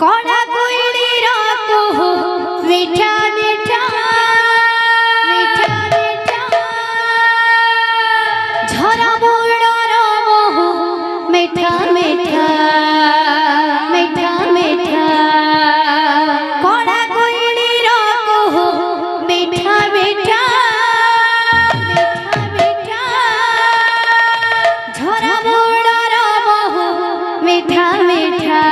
कोड़ा कोयली राको मीठा मीठा मीठा मीठा झरा बुड़र मोह मीठा मीठा मीठा मीठा कोड़ा कोयली राको मीठा मीठा मीठा मीठा झरा बुड़र मोह मीठा मीठा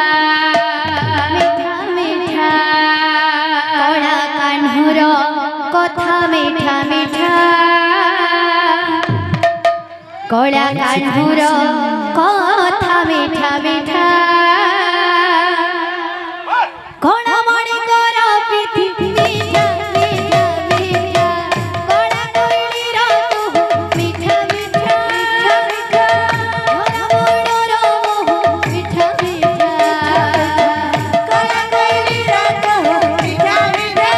कथा मीठा मीठा कड़ा कान्हुर कथा मीठा मीठा कणा मणिकर प्रीति मीठा मीठा मीठा कड़ा कोयलीर कुहू मीठा मीठा मीठा मोर मोह मीठा मीठा कड़ा कोयलीर कुहू मीठा मीठा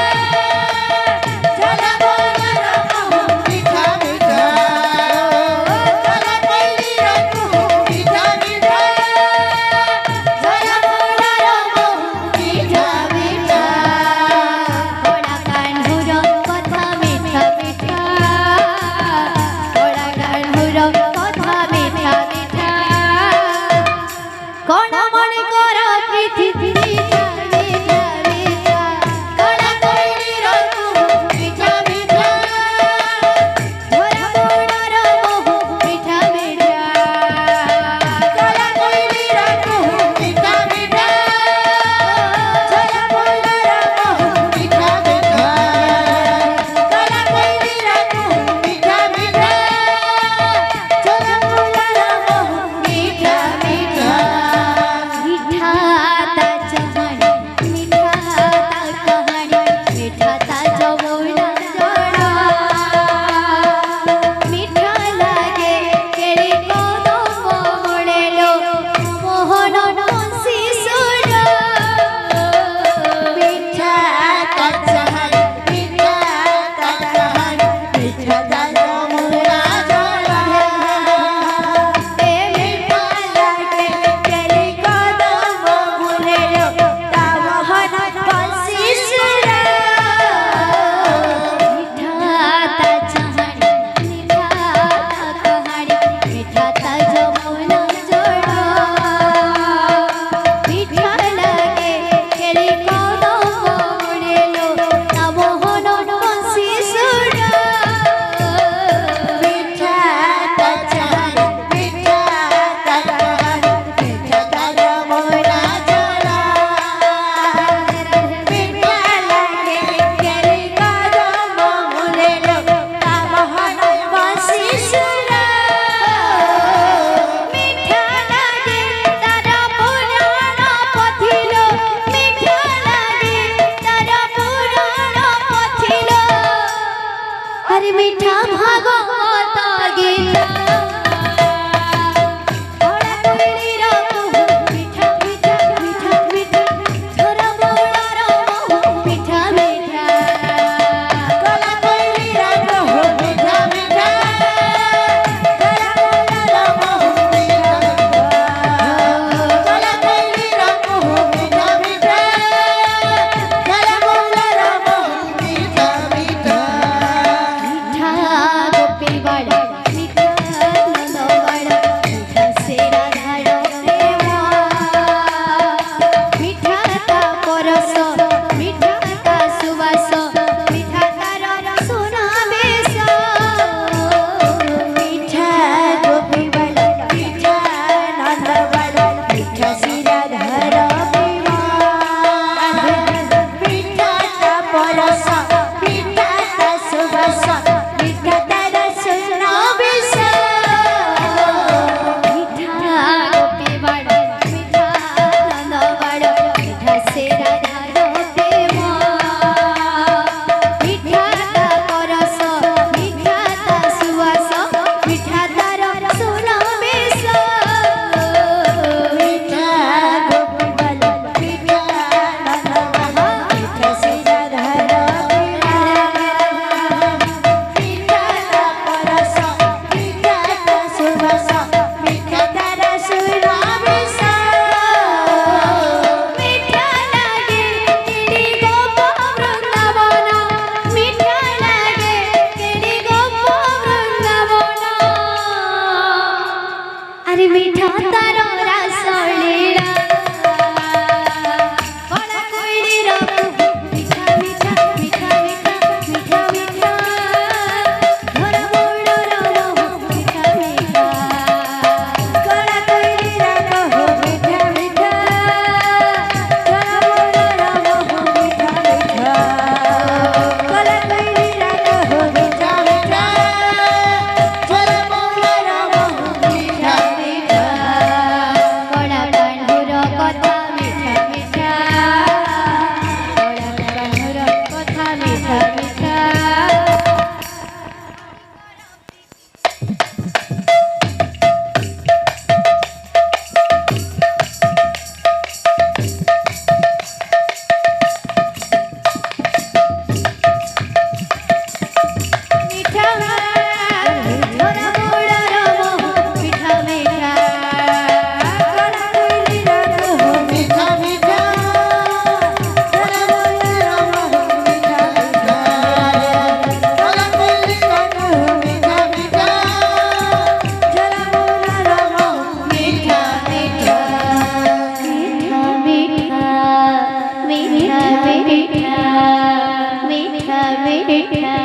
मीठा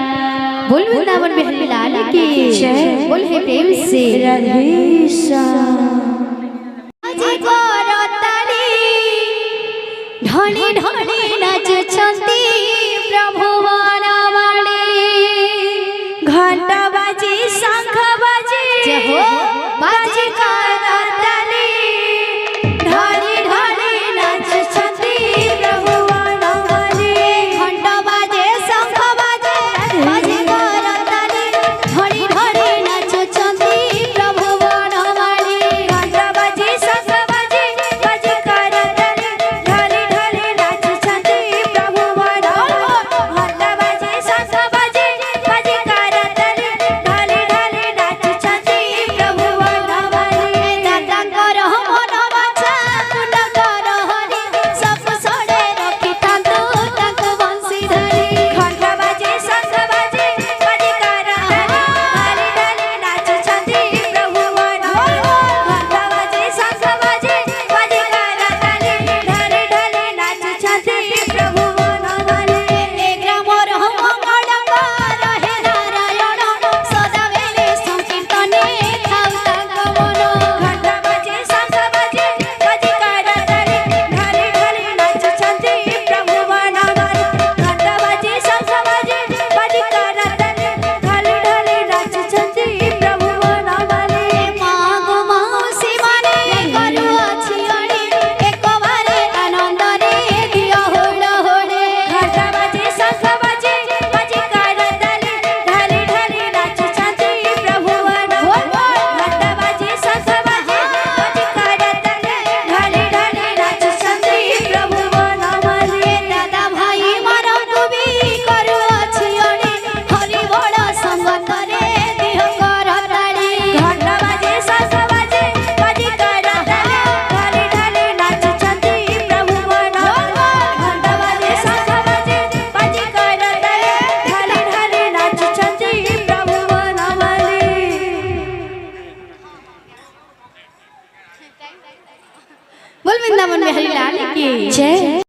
बोल वृंदावन बिहारी लाल की जय बोल हे प्रेम से राधे श्याम जी को रताली ढणी ढणी नाचुछंती प्रभु वनमाली घंटा बाजी शंख बाजी जय हो बाजी का रताली ढणी ढणी नाचुछंती प्रभु वनमाली घंटा बाजे शंख बाजे बाजी का रताली ढणी ढणी नाचुछंती प्रभु वनमाली घंटा बाजी शंख बाजे बाजी का रताली ढली ढली नाचुछंती प्रभु वनमाली घंटा बाजे शंख बाजे बाजी का रताली ढली ढली नाचुछंती प्रभु वनमाली दादा कर मन बाछा कुंड कर हरि सब सड़े रखी तांतु तांतु बंसी धरी घंटा बाजे शंख बाजे बाजी का रताली ढली ढली नाचुछंती प्रभु वनमाली घंटा बाजे शंख बाजे बाजी का रताली ढली ढली नाचुछंती प्रभु वनमाली एक मोर मंगल कर हे नारायण सदा बेले संकीर्तने खाऊ तांक मन घंटा बाजे शंख बाजे बाजी का रताली ढली ढली नाचुछंती प्रभु वनमाली घंटा बाजे शंख बाजे बाजी का रताली ढली ढली नाचुछंती प्रभु वनमाली मागो मौसी माने करू अछि अणी एक बारे आनंद रे दियो होड़ होड़े घंटा बाजे शंख बाजे बाजी का रताली ढली ढली नाचुछंती प्रभु वनमाली घंटा बाजे शंख बाजे बाजी का रताली ढली ढली नाचुछंती प्रभु वनमाली दादा भाई मारो तुबी करू अछि अणी हरि बड़ संगत रे दियो करताली घंटा बाजे शंख बाजे बाजी का रताली ढली ढली नाचुछंती प्रभु वनमाली घंटा बाजे शंख बाजे बाजी का रताली ढली ढली नाचुछंती प्रभु वनमाली बोल वृंदावन बिहारी लाल की जय।